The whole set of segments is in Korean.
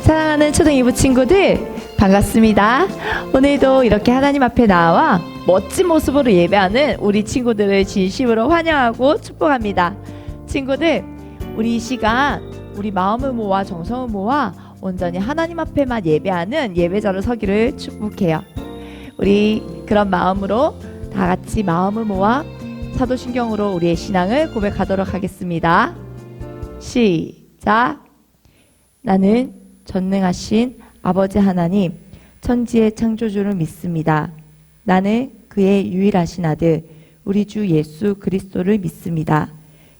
사랑하는 초등 2부 친구들 반갑습니다. 오늘도 이렇게 하나님 앞에 나와 멋진 모습으로 예배하는 우리 친구들을 진심으로 환영하고 축복합니다. 친구들, 우리 이 시간 우리 마음을 모아 정성을 모아 온전히 하나님 앞에만 예배하는 예배자로 서기를 축복해요. 우리 그런 마음으로 다 같이 마음을 모아 사도신경으로 우리의 신앙을 고백하도록 하겠습니다. 시작. 나는 전능하신 아버지 하나님, 천지의 창조주를 믿습니다. 나는 그의 유일하신 아들, 우리 주 예수 그리스도를 믿습니다.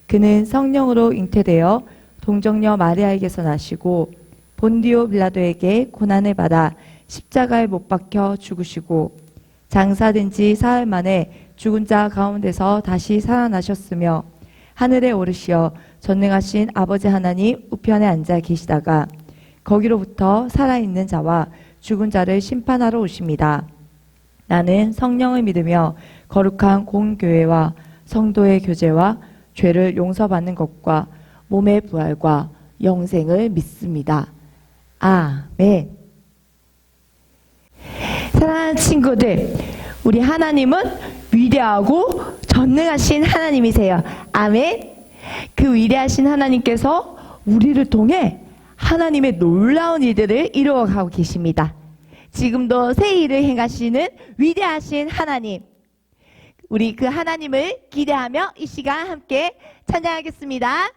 그는 성령으로 잉태되어 동정녀 마리아에게서 나시고 본디오 빌라도에게 고난을 받아 십자가에 못 박혀 죽으시고 장사된 지 사흘 만에 죽은 자 가운데서 다시 살아나셨으며 하늘에 오르시어 전능하신 아버지 하나님 우편에 앉아 계시다가 거기로부터 살아있는 자와 죽은 자를 심판하러 오십니다. 나는 성령을 믿으며 거룩한 공교회와 성도의 교제와 죄를 용서받는 것과 몸의 부활과 영생을 믿습니다. 아멘. 사랑하는 친구들, 우리 하나님은 위대하고 전능하신 하나님이세요. 아멘. 그 위대하신 하나님께서 우리를 통해 하나님의 놀라운 일들을 이루어가고 계십니다. 지금도 새 일을 행하시는 위대하신 하나님, 우리 그 하나님을 기대하며 이 시간 함께 찬양하겠습니다.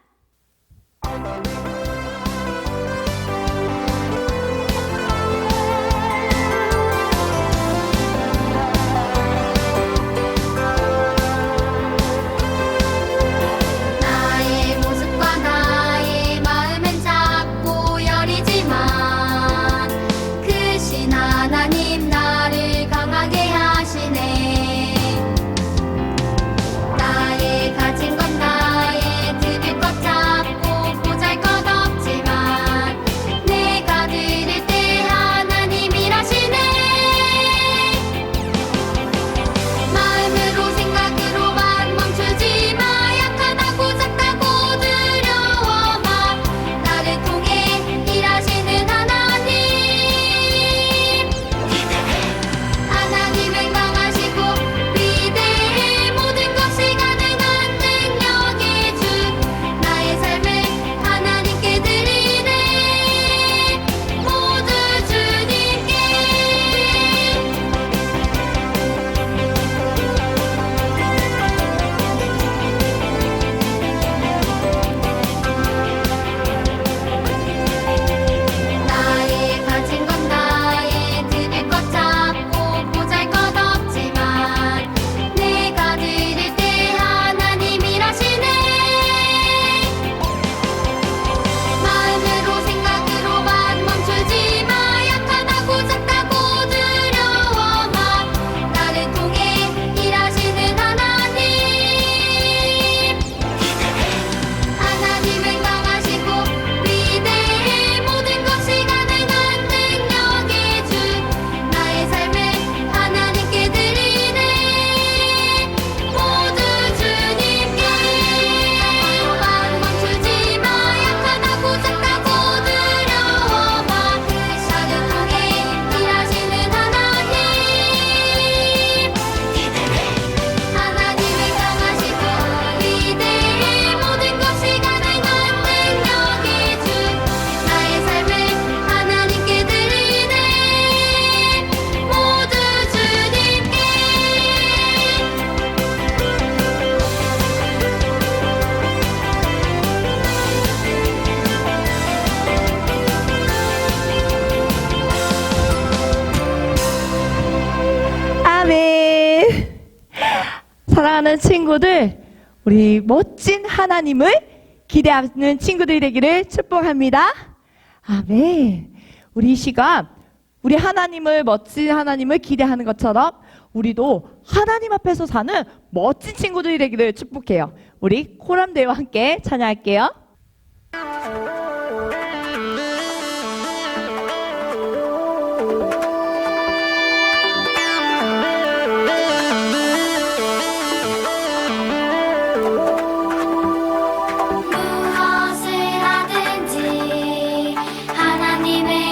사랑하는 친구들, 우리 멋진 하나님을 기대하는 친구들이 되기를 축복합니다. 아멘. 우리 이 시간 우리 하나님을, 멋진 하나님을 기대하는 것처럼 우리도 하나님 앞에서 사는 멋진 친구들이 되기를 축복해요. 우리 코람대와 함께 찬양할게요. 무엇을 하든지 하나님의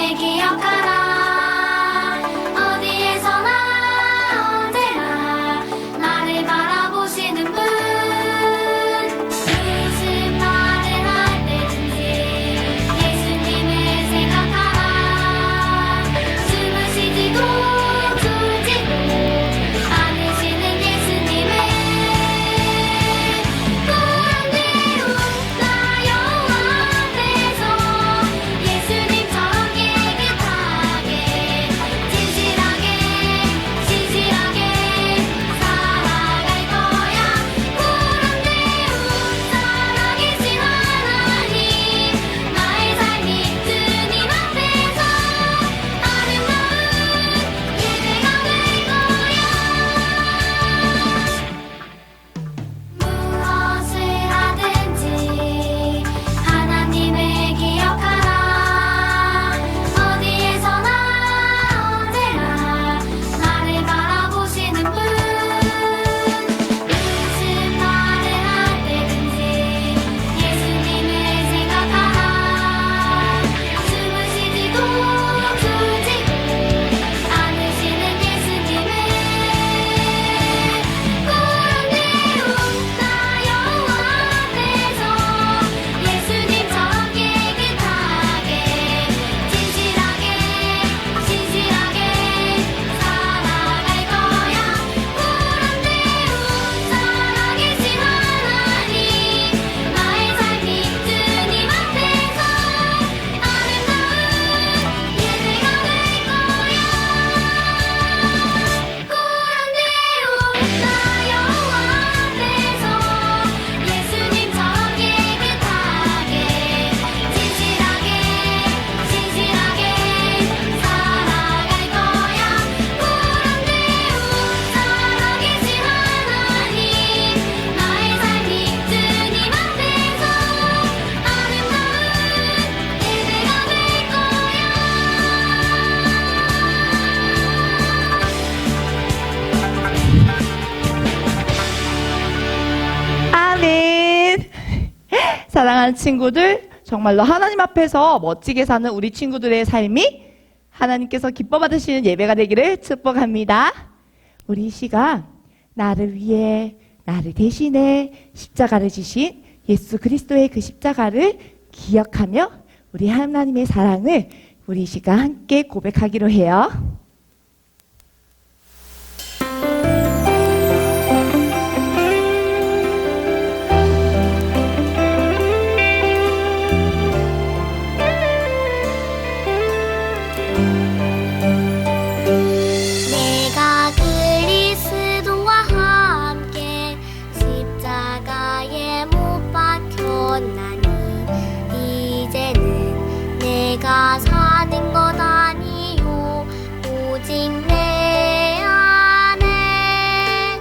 사랑하는 친구들, 정말로 하나님 앞에서 멋지게 사는 우리 친구들의 삶이 하나님께서 기뻐 받으시는 예배가 되기를 축복합니다. 우리 이 시간 나를 위해 나를 대신해 십자가를 지신 예수 그리스도의 그 십자가를 기억하며 우리 하나님의 사랑을 우리 이 시간 함께 고백하기로 해요. 내가 그리스도와 함께 십자가에 못 박혔나니 이제는 내가 사는 것 아니요 오직 내 안에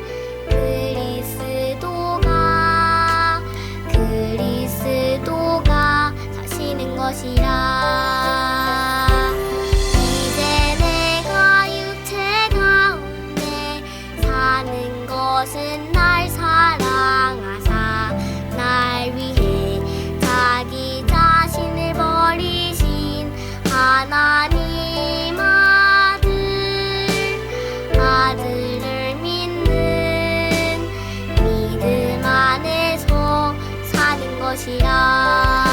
그리스도가 사시는 것이라. 것은 날 사랑하사 날 위해 자기 자신을 버리신 하나님 아들을 믿는 믿음 안에서 사는 것이라.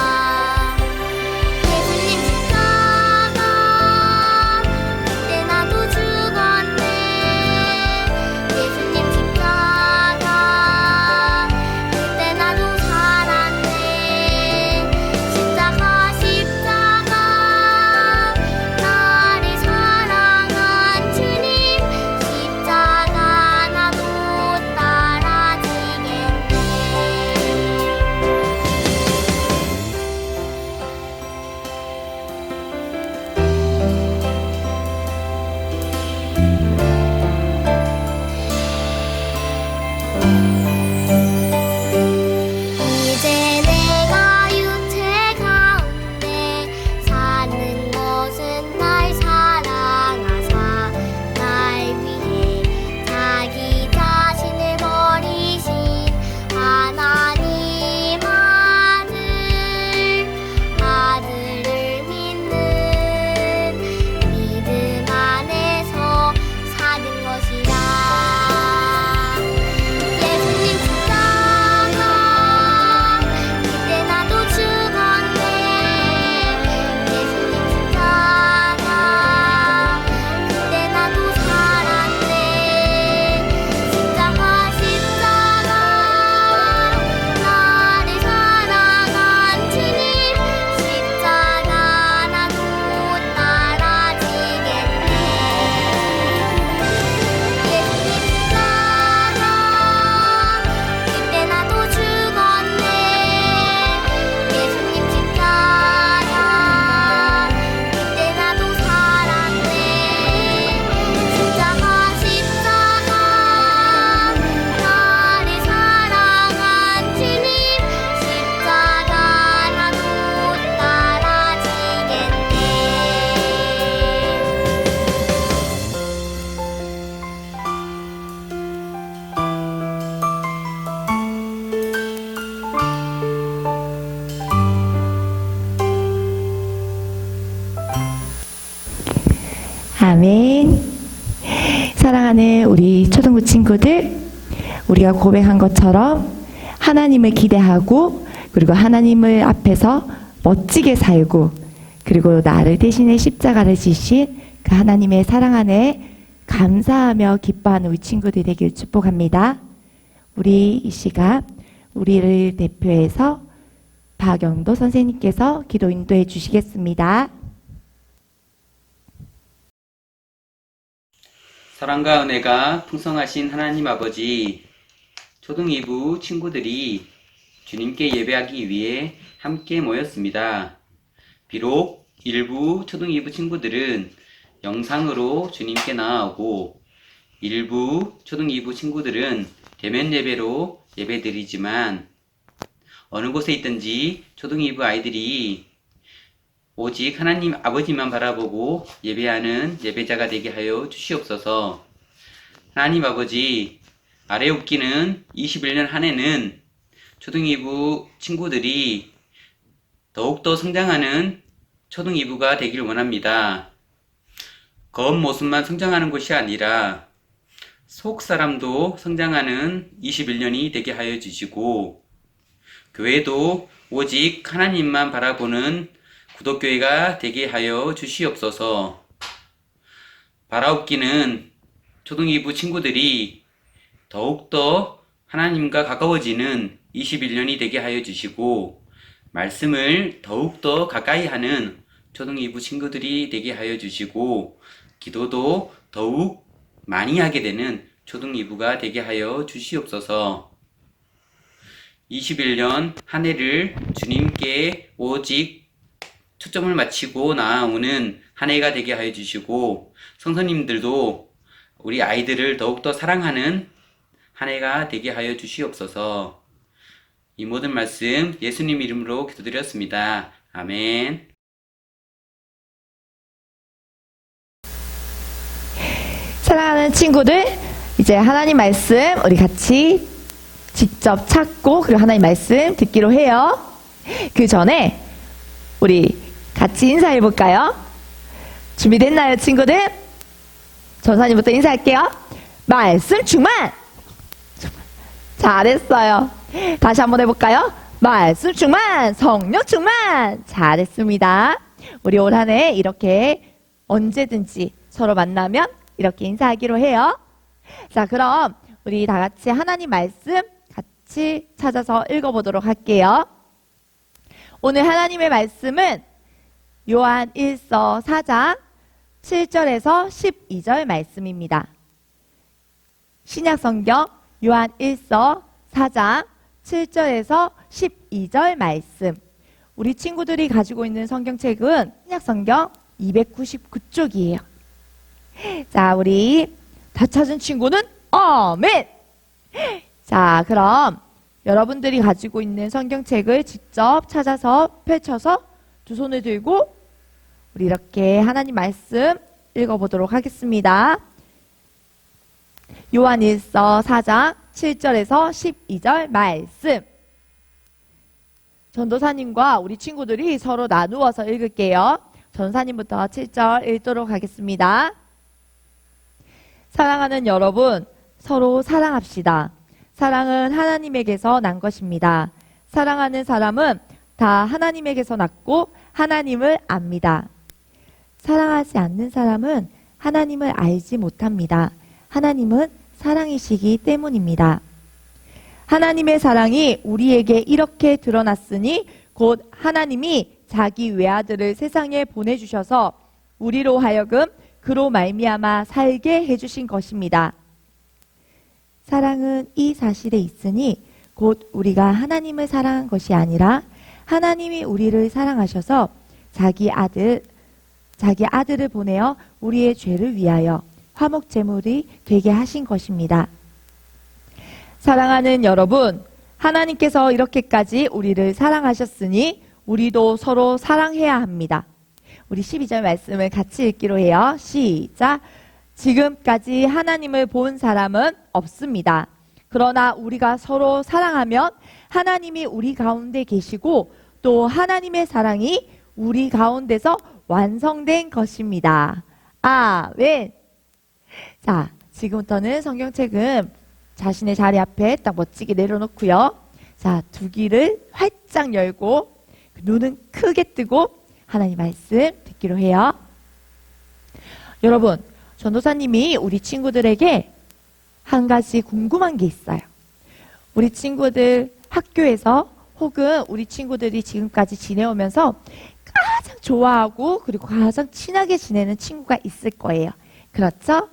아멘. 사랑하는 우리 초등부 친구들, 우리가 고백한 것처럼 하나님을 기대하고 그리고 하나님을 앞에서 멋지게 살고 그리고 나를 대신해 십자가를 지신 그 하나님의 사랑 안에 감사하며 기뻐하는 우리 친구들이 되길 축복합니다. 우리 이 시간 우리를 대표해서 박영도 선생님께서 기도 인도해 주시겠습니다. 사랑과 은혜가 풍성하신 하나님 아버지, 초등 2부 친구들이 주님께 예배하기 위해 함께 모였습니다. 비록 일부 초등 2부 친구들은 영상으로 주님께 나아오고 일부 초등 2부 친구들은 대면 예배로 예배드리지만 어느 곳에 있든지 초등 2부 아이들이 오직 하나님 아버지만 바라보고 예배하는 예배자가 되게 하여 주시옵소서. 하나님 아버지, 아래 웃기는 21년 한 해는 초등 2부 친구들이 더욱더 성장하는 초등 2부가 되길 원합니다. 겉모습만 성장하는 것이 아니라 속 사람도 성장하는 21년이 되게 하여 주시고, 교회도 오직 하나님만 바라보는 구독교회가 되게 하여 주시옵소서. 바라옵기는 초등 2부 친구들이 더욱더 하나님과 가까워지는 21년이 되게 하여 주시고, 말씀을 더욱더 가까이 하는 초등 2부 친구들이 되게 하여 주시고, 기도도 더욱 많이 하게 되는 초등 2부가 되게 하여 주시옵소서. 21년 한 해를 주님께 오직 초점을 맞추고 나아오는 한 해가 되게 하여 주시고, 성도님들도 우리 아이들을 더욱더 사랑하는 한 해가 되게 하여 주시옵소서. 이 모든 말씀 예수님 이름으로 기도드렸습니다. 아멘. 사랑하는 친구들, 이제 하나님 말씀 우리 같이 직접 찾고 그리고 하나님 말씀 듣기로 해요. 그 전에 우리 같이 인사해 볼까요? 준비됐나요, 친구들? 전사님부터 인사할게요. 말씀 충만! 잘했어요. 다시 한번 해볼까요? 말씀 충만! 성령 충만! 잘했습니다. 우리 올 한 해 이렇게 언제든지 서로 만나면 이렇게 인사하기로 해요. 자, 그럼 우리 다 같이 하나님 말씀 같이 찾아서 읽어보도록 할게요. 오늘 하나님의 말씀은 요한 1서 4장 7절에서 12절 말씀입니다. 신약성경 요한 1서 4장 7절에서 12절 말씀. 우리 친구들이 가지고 있는 성경책은 신약성경 299쪽이에요. 자, 우리 다 찾은 친구는 아멘! 자, 그럼 여러분들이 가지고 있는 성경책을 직접 찾아서 펼쳐서 두 손을 들고 우리 이렇게 하나님 말씀 읽어보도록 하겠습니다. 요한 1서 4장 7절에서 12절 말씀. 전도사님과 우리 친구들이 서로 나누어서 읽을게요. 전사님부터 7절 읽도록 하겠습니다. 사랑하는 여러분, 서로 사랑합시다. 사랑은 하나님에게서 난 것입니다. 사랑하는 사람은 다 하나님에게서 났고 하나님을 압니다. 사랑하지 않는 사람은 하나님을 알지 못합니다. 하나님은 사랑이시기 때문입니다. 하나님의 사랑이 우리에게 이렇게 드러났으니 곧 하나님이 자기 외아들을 세상에 보내주셔서 우리로 하여금 그로 말미암아 살게 해주신 것입니다. 사랑은 이 사실에 있으니 곧 우리가 하나님을 사랑한 것이 아니라 하나님이 우리를 사랑하셔서 자기 아들을 보내어 우리의 죄를 위하여 화목 제물이 되게 하신 것입니다. 사랑하는 여러분, 하나님께서 이렇게까지 우리를 사랑하셨으니 우리도 서로 사랑해야 합니다. 우리 12절 말씀을 같이 읽기로 해요. 시작! 지금까지 하나님을 본 사람은 없습니다. 그러나 우리가 서로 사랑하면 하나님이 우리 가운데 계시고 또 하나님의 사랑이 우리 가운데서 완성된 것입니다. 아멘! 자, 지금부터는 성경책은 자신의 자리 앞에 딱 멋지게 내려놓고요. 자, 두 귀를 활짝 열고 눈은 크게 뜨고 하나님 말씀 듣기로 해요. 여러분, 전도사님이 우리 친구들에게 한 가지 궁금한 게 있어요. 우리 친구들 학교에서 혹은 우리 친구들이 지금까지 지내오면서 가장 좋아하고 그리고 가장 친하게 지내는 친구가 있을 거예요. 그렇죠?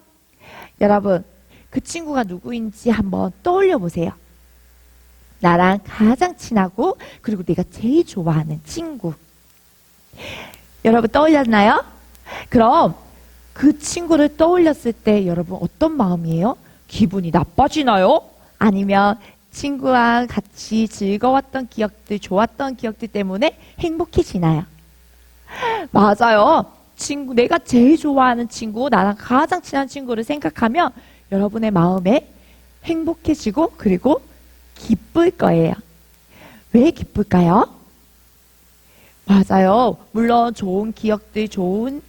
여러분, 그 친구가 누구인지 한번 떠올려 보세요. 나랑 가장 친하고 그리고 내가 제일 좋아하는 친구. 여러분 떠올렸나요? 그럼 그 친구를 떠올렸을 때 여러분 어떤 마음이에요? 기분이 나빠지나요? 아니면 친구와 같이 즐거웠던 기억들, 좋았던 기억들 때문에 행복해지나요? 맞아요. 내가 제일 좋아하는 친구, 나랑 가장 친한 친구를 생각하면 여러분의 마음에 행복해지고 그리고 기쁠 거예요. 왜 기쁠까요? 맞아요. 물론 좋은 기억들, 좋은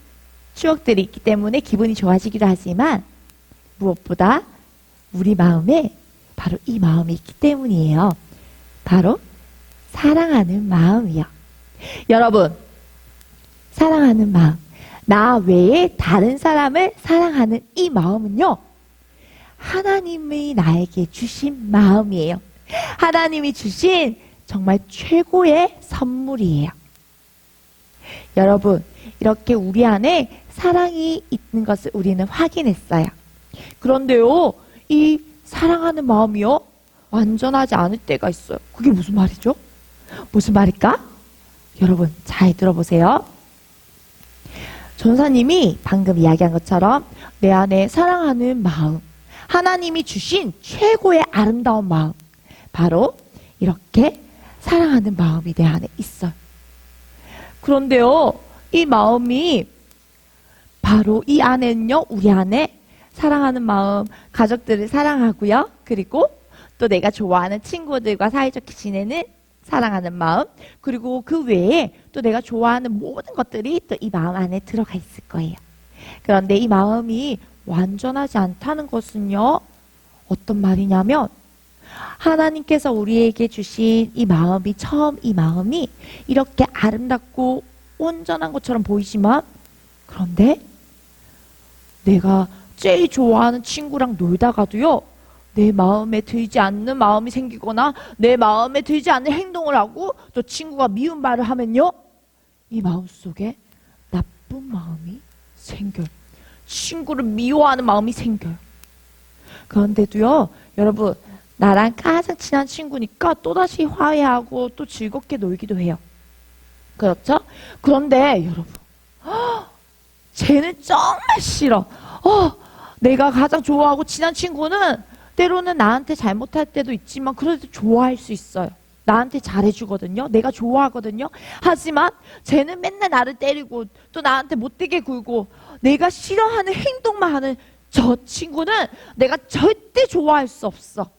추억들이 있기 때문에 기분이 좋아지기도 하지만 무엇보다 우리 마음에 바로 이 마음이 있기 때문이에요. 바로 사랑하는 마음이요. 여러분, 사랑하는 마음, 나 외에 다른 사람을 사랑하는 이 마음은요, 하나님이 나에게 주신 마음이에요. 하나님이 주신 정말 최고의 선물이에요. 여러분, 이렇게 우리 안에 사랑이 있는 것을 우리는 확인했어요. 그런데요, 이 사랑하는 마음이요, 완전하지 않을 때가 있어요. 그게 무슨 말이죠? 무슨 말일까? 여러분, 잘 들어보세요. 전사님이 방금 이야기한 것처럼 내 안에 사랑하는 마음, 하나님이 주신 최고의 아름다운 마음, 바로 이렇게 사랑하는 마음이 내 안에 있어요. 그런데요, 이 마음이 바로 이 안에는요, 우리 안에 사랑하는 마음, 가족들을 사랑하고요. 그리고 또 내가 좋아하는 친구들과 사이좋게 지내는 사랑하는 마음, 그리고 그 외에 또 내가 좋아하는 모든 것들이 또 이 마음 안에 들어가 있을 거예요. 그런데 이 마음이 완전하지 않다는 것은요, 어떤 말이냐면 하나님께서 우리에게 주신 이 마음이 처음 이 마음이 이렇게 아름답고 온전한 것처럼 보이지만 그런데 내가 제일 좋아하는 친구랑 놀다가도요, 내 마음에 들지 않는 마음이 생기거나 내 마음에 들지 않는 행동을 하고 또 친구가 미운 말을 하면요, 이 마음속에 나쁜 마음이 생겨요. 친구를 미워하는 마음이 생겨요. 그런데도요, 여러분, 나랑 가장 친한 친구니까 또다시 화해하고 또 즐겁게 놀기도 해요. 그렇죠? 그런데 여러분, 쟤는 정말 싫어. 내가 가장 좋아하고 친한 친구는 때로는 나한테 잘못할 때도 있지만 그래도 좋아할 수 있어요. 나한테 잘해주거든요. 내가 좋아하거든요. 하지만 쟤는 맨날 나를 때리고 또 나한테 못되게 굴고 내가 싫어하는 행동만 하는 저 친구는 내가 절대 좋아할 수 없어.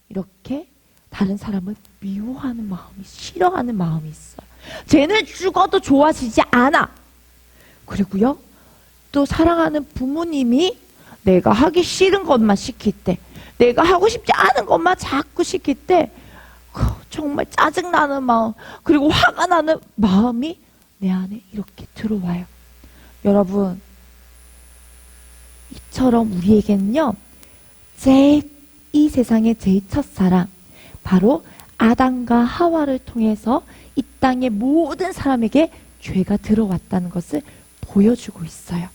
이렇게 다른 사람을 미워하는 마음이, 싫어하는 마음이 있어요. 쟤는 죽어도 좋아지지 않아. 그리고요, 또 사랑하는 부모님이 내가 하기 싫은 것만 시킬 때, 내가 하고 싶지 않은 것만 자꾸 시킬 때 정말 짜증나는 마음, 그리고 화가 나는 마음이 내 안에 이렇게 들어와요. 여러분, 이처럼 우리에게는요, 이 세상의 제일 첫사랑, 바로 아담과 하와를 통해서 이 땅의 모든 사람에게 죄가 들어왔다는 것을 보여주고 있어요.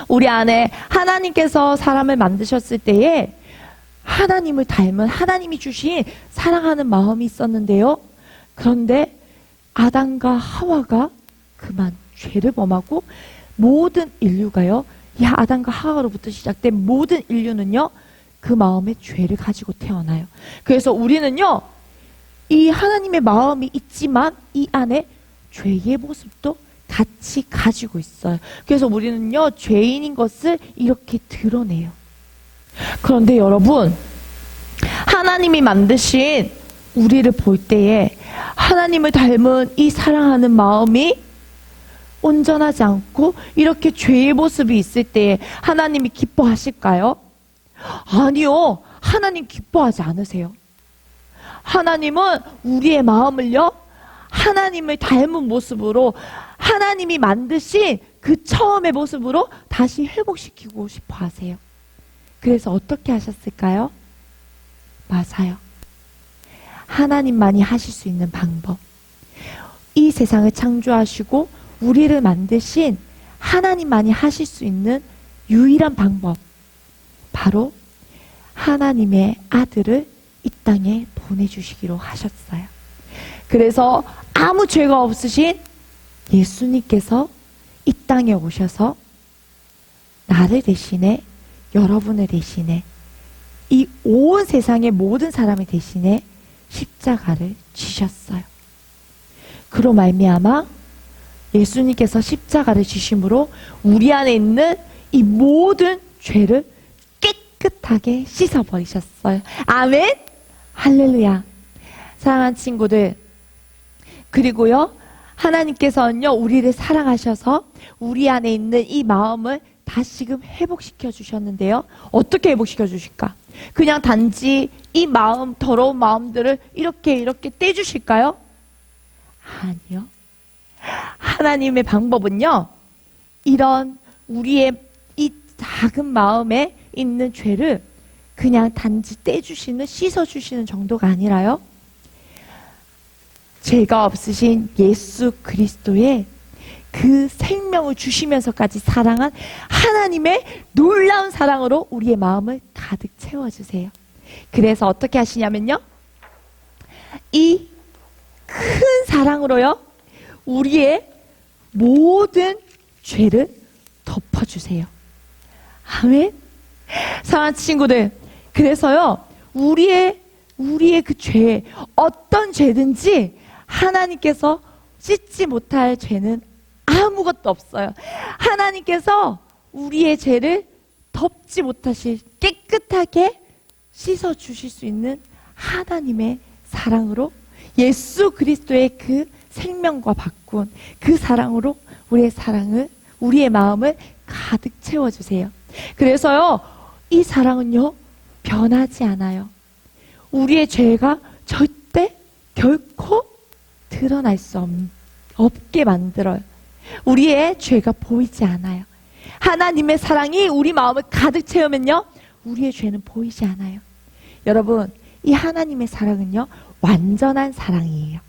우리 안에 하나님께서 사람을 만드셨을 때에 하나님을 닮은, 하나님이 주신 사랑하는 마음이 있었는데요. 그런데 아담과 하와가 그만 죄를 범하고 모든 인류가요, 이 아담과 하와로부터 시작된 모든 인류는요, 그 마음에 죄를 가지고 태어나요. 그래서 우리는요, 이 하나님의 마음이 있지만 이 안에 죄의 모습도 같이 가지고 있어요. 그래서 우리는요, 죄인인 것을 이렇게 드러내요. 그런데 여러분, 하나님이 만드신 우리를 볼 때에 하나님을 닮은 이 사랑하는 마음이 온전하지 않고 이렇게 죄의 모습이 있을 때에 하나님이 기뻐하실까요? 아니요. 하나님 기뻐하지 않으세요. 하나님은 우리의 마음을요, 하나님을 닮은 모습으로, 하나님이 만드신 그 처음의 모습으로 다시 회복시키고 싶어 하세요. 그래서 어떻게 하셨을까요? 맞아요. 하나님만이 하실 수 있는 방법. 이 세상을 창조하시고 우리를 만드신 하나님만이 하실 수 있는 유일한 방법. 바로 하나님의 아들을 이 땅에 보내주시기로 하셨어요. 그래서 아무 죄가 없으신 예수님께서 이 땅에 오셔서 나를 대신해, 여러분을 대신해, 이 온 세상의 모든 사람을 대신해 십자가를 지셨어요. 그로 말미암아 예수님께서 십자가를 지심으로 우리 안에 있는 이 모든 죄를 깨끗하게 씻어버리셨어요. 아멘! 할렐루야. 사랑하는 친구들, 그리고요, 하나님께서는요, 우리를 사랑하셔서 우리 안에 있는 이 마음을 다시금 회복시켜 주셨는데요. 어떻게 회복시켜 주실까? 그냥 단지 이 마음, 더러운 마음들을 이렇게 떼주실까요? 아니요. 하나님의 방법은요, 이런 우리의 이 작은 마음에 있는 죄를 그냥 단지 떼주시는, 씻어주시는 정도가 아니라요, 죄가 없으신 예수 그리스도의 그 생명을 주시면서까지 사랑한 하나님의 놀라운 사랑으로 우리의 마음을 가득 채워주세요. 그래서 어떻게 하시냐면요, 이 큰 사랑으로요, 우리의 모든 죄를 덮어주세요. 아멘. 사랑하는 친구들, 그래서요, 우리의 그 죄, 어떤 죄든지 하나님께서 씻지 못할 죄는 아무것도 없어요. 하나님께서 우리의 죄를 덮지 못하실, 깨끗하게 씻어 주실 수 있는 하나님의 사랑으로, 예수 그리스도의 그 생명과 바꾼 그 사랑으로 우리의 마음을 가득 채워주세요. 그래서요, 이 사랑은요, 변하지 않아요. 우리의 죄가 절대 결코 드러날 수 없게 만들어요. 우리의 죄가 보이지 않아요. 하나님의 사랑이 우리 마음을 가득 채우면요, 우리의 죄는 보이지 않아요. 여러분, 이 하나님의 사랑은요, 완전한 사랑이에요.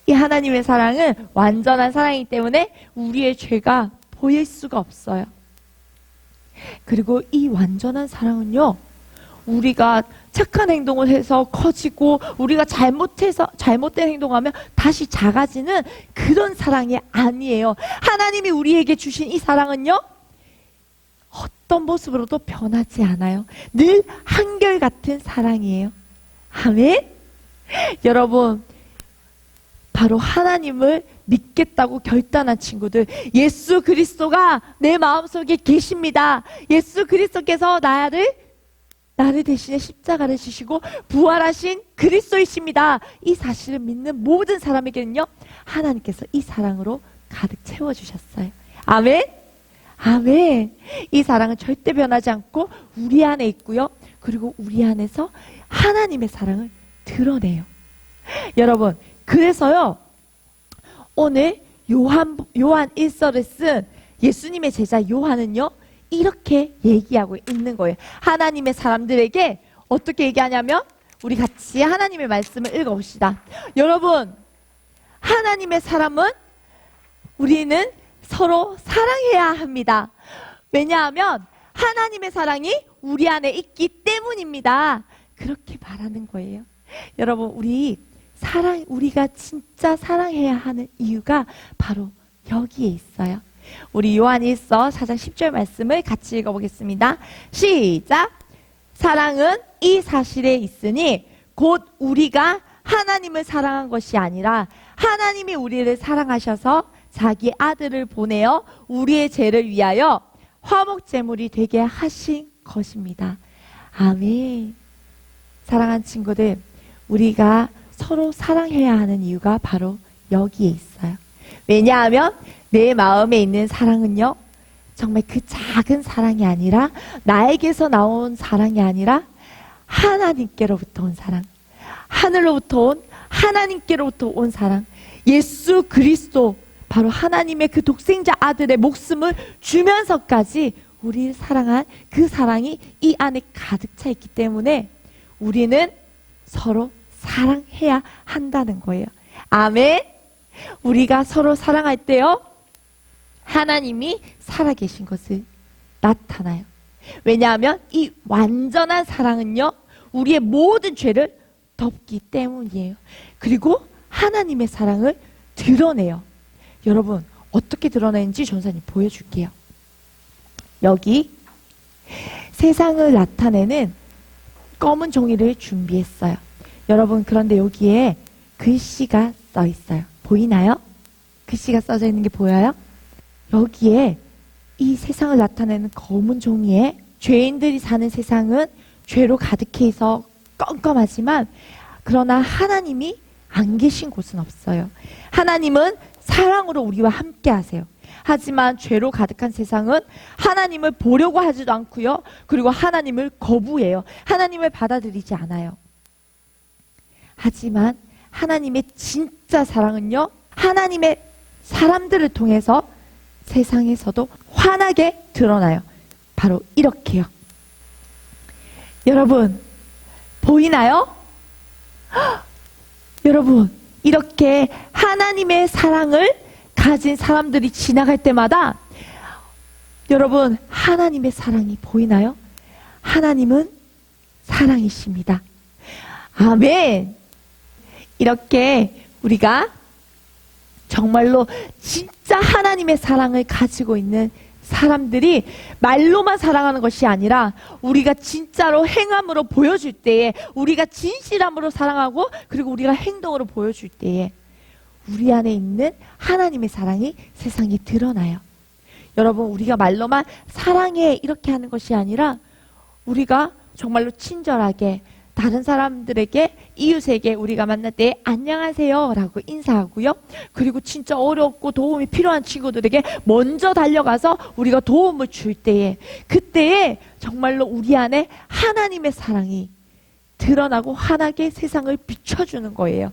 이 하나님의 사랑은 완전한 사랑이기 때문에 우리의 죄가 보일 수가 없어요. 그리고 이 완전한 사랑은요, 우리가 착한 행동을 해서 커지고 우리가 잘못된 행동하면 다시 작아지는 그런 사랑이 아니에요. 하나님이 우리에게 주신 이 사랑은요, 어떤 모습으로도 변하지 않아요. 늘 한결같은 사랑이에요. 아멘. 여러분, 바로 하나님을 믿겠다고 결단한 친구들, 예수 그리스도가 내 마음속에 계십니다. 예수 그리스도께서 나를 대신에 십자가를 지시고 부활하신 그리스도이십니다. 이 사실을 믿는 모든 사람에게는요, 하나님께서 이 사랑으로 가득 채워주셨어요. 아멘. 아멘. 이 사랑은 절대 변하지 않고 우리 안에 있고요, 그리고 우리 안에서 하나님의 사랑을 드러내요. 여러분, 그래서요, 오늘 요한 1서를 쓴 예수님의 제자 요한은요, 이렇게 얘기하고 있는 거예요. 하나님의 사람들에게 어떻게 얘기하냐면, 우리 같이 하나님의 말씀을 읽어봅시다. 여러분, 하나님의 사람은 우리는 서로 사랑해야 합니다. 왜냐하면 하나님의 사랑이 우리 안에 있기 때문입니다. 그렇게 말하는 거예요. 여러분, 우리가 진짜 사랑해야 하는 이유가 바로 여기에 있어요. 우리 요한 1서 4장 10절 말씀을 같이 읽어보겠습니다. 시작! 사랑은 이 사실에 있으니 곧 우리가 하나님을 사랑한 것이 아니라 하나님이 우리를 사랑하셔서 자기 아들을 보내어 우리의 죄를 위하여 화목제물이 되게 하신 것입니다. 아멘. 사랑하는 친구들, 우리가 서로 사랑해야 하는 이유가 바로 여기에 있어요. 왜냐하면 내 마음에 있는 사랑은요, 정말 그 작은 사랑이 아니라, 나에게서 나온 사랑이 아니라 하나님께로부터 온 사랑, 하늘로부터 온 하나님께로부터 온 사랑, 예수 그리스도, 바로 하나님의 그 독생자 아들의 목숨을 주면서까지 우리를 사랑한 그 사랑이 이 안에 가득 차 있기 때문에 우리는 서로 사랑해야 한다는 거예요. 아멘. 우리가 서로 사랑할 때요, 하나님이 살아계신 것을 나타나요. 왜냐하면 이 완전한 사랑은요, 우리의 모든 죄를 덮기 때문이에요. 그리고 하나님의 사랑을 드러내요. 여러분, 어떻게 드러내는지 전사님 보여줄게요. 여기 세상을 나타내는 검은 종이를 준비했어요. 여러분, 그런데 여기에 글씨가 써 있어요. 보이나요? 글씨가 써져 있는 게 보여요? 여기에 이 세상을 나타내는 검은 종이에, 죄인들이 사는 세상은 죄로 가득해 있어 껌껌하지만, 그러나 하나님이 안 계신 곳은 없어요. 하나님은 사랑으로 우리와 함께 하세요. 하지만 죄로 가득한 세상은 하나님을 보려고 하지도 않고요. 그리고 하나님을 거부해요. 하나님을 받아들이지 않아요. 하지만 하나님의 진짜 사랑은요, 하나님의 사람들을 통해서 세상에서도 환하게 드러나요. 바로 이렇게요. 여러분, 보이나요? 여러분, 이렇게 하나님의 사랑을 가진 사람들이 지나갈 때마다 여러분, 하나님의 사랑이 보이나요? 하나님은 사랑이십니다. 아멘. 이렇게 우리가 정말로 진짜 하나님의 사랑을 가지고 있는 사람들이 말로만 사랑하는 것이 아니라 우리가 진짜로 행함으로 보여줄 때에, 우리가 진실함으로 사랑하고 그리고 우리가 행동으로 보여줄 때에 우리 안에 있는 하나님의 사랑이 세상에 드러나요. 여러분, 우리가 말로만 사랑해 이렇게 하는 것이 아니라 우리가 정말로 친절하게 다른 사람들에게, 이웃에게 우리가 만날 때 안녕하세요 라고 인사하고요. 그리고 진짜 어렵고 도움이 필요한 친구들에게 먼저 달려가서 우리가 도움을 줄 때에, 그때에 정말로 우리 안에 하나님의 사랑이 드러나고 환하게 세상을 비춰주는 거예요.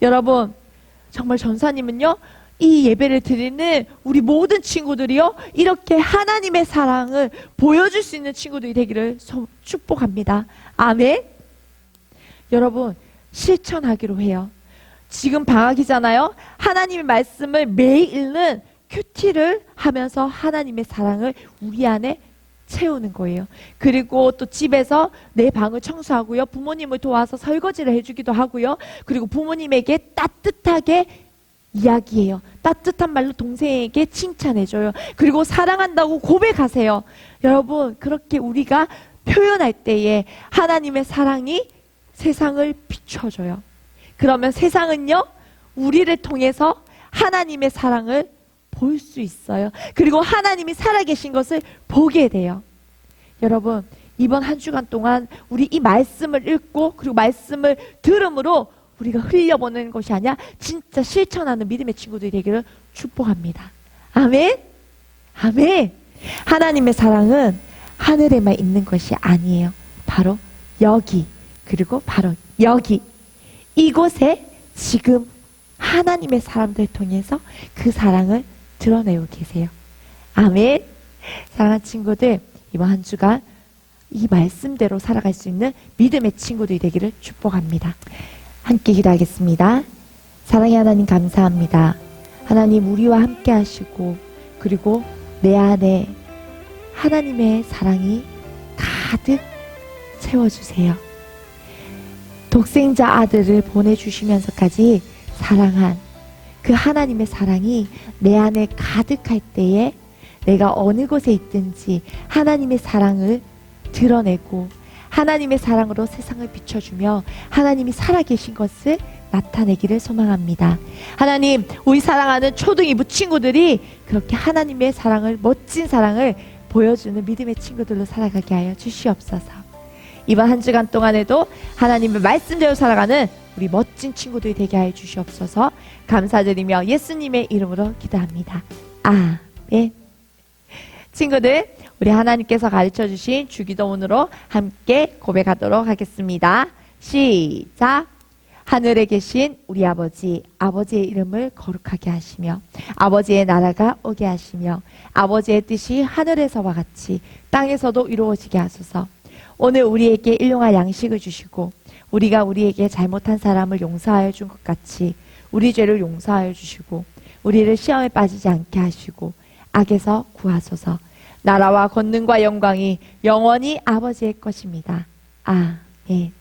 여러분, 정말 전사님은요, 이 예배를 드리는 우리 모든 친구들이요, 이렇게 하나님의 사랑을 보여줄 수 있는 친구들이 되기를 축복합니다. 아멘. 여러분, 실천하기로 해요. 지금 방학이잖아요. 하나님의 말씀을 매일 읽는 큐티를 하면서 하나님의 사랑을 우리 안에 채우는 거예요. 그리고 또 집에서 내 방을 청소하고요. 부모님을 도와서 설거지를 해주기도 하고요. 그리고 부모님에게 따뜻하게 이야기해요. 따뜻한 말로 동생에게 칭찬해줘요. 그리고 사랑한다고 고백하세요. 여러분, 그렇게 우리가 표현할 때에 하나님의 사랑이 세상을 비춰줘요. 그러면 세상은요, 우리를 통해서 하나님의 사랑을 볼 수 있어요. 그리고 하나님이 살아계신 것을 보게 돼요. 여러분, 이번 한 주간 동안 우리 이 말씀을 읽고 그리고 말씀을 들음으로 우리가 흘려보내는 것이 아니라 진짜 실천하는 믿음의 친구들이 되기를 축복합니다. 아멘. 아멘. 하나님의 사랑은 하늘에만 있는 것이 아니에요. 바로 여기, 그리고 바로 여기, 이곳에 지금 하나님의 사람들 통해서 그 사랑을 드러내고 계세요. 아멘. 사랑하는 친구들, 이번 한 주간 이 말씀대로 살아갈 수 있는 믿음의 친구들이 되기를 축복합니다. 함께 기도하겠습니다. 사랑의 하나님, 감사합니다. 하나님, 우리와 함께 하시고 그리고 내 안에 하나님의 사랑이 가득 채워주세요. 독생자 아들을 보내주시면서까지 사랑한 그 하나님의 사랑이 내 안에 가득할 때에 내가 어느 곳에 있든지 하나님의 사랑을 드러내고 하나님의 사랑으로 세상을 비춰주며 하나님이 살아계신 것을 나타내기를 소망합니다. 하나님, 우리 사랑하는 초등 2부 친구들이 그렇게 하나님의 사랑을, 멋진 사랑을 보여주는 믿음의 친구들로 살아가게 하여 주시옵소서. 이번 한 주간 동안에도 하나님의 말씀대로 살아가는 우리 멋진 친구들이 되게 하여 주시옵소서. 감사드리며 예수님의 이름으로 기도합니다. 아멘. 친구들, 우리 하나님께서 가르쳐 주신 주기도문으로 함께 고백하도록 하겠습니다. 시작. 하늘에 계신 우리 아버지, 아버지의 이름을 거룩하게 하시며 아버지의 나라가 오게 하시며 아버지의 뜻이 하늘에서와 같이 땅에서도 이루어지게 하소서. 오늘 우리에게 일용할 양식을 주시고 우리가 우리에게 잘못한 사람을 용서하여 준 것 같이 우리 죄를 용서하여 주시고 우리를 시험에 빠지지 않게 하시고 악에서 구하소서. 나라와 권능과 영광이 영원히 아버지의 것입니다. 아멘.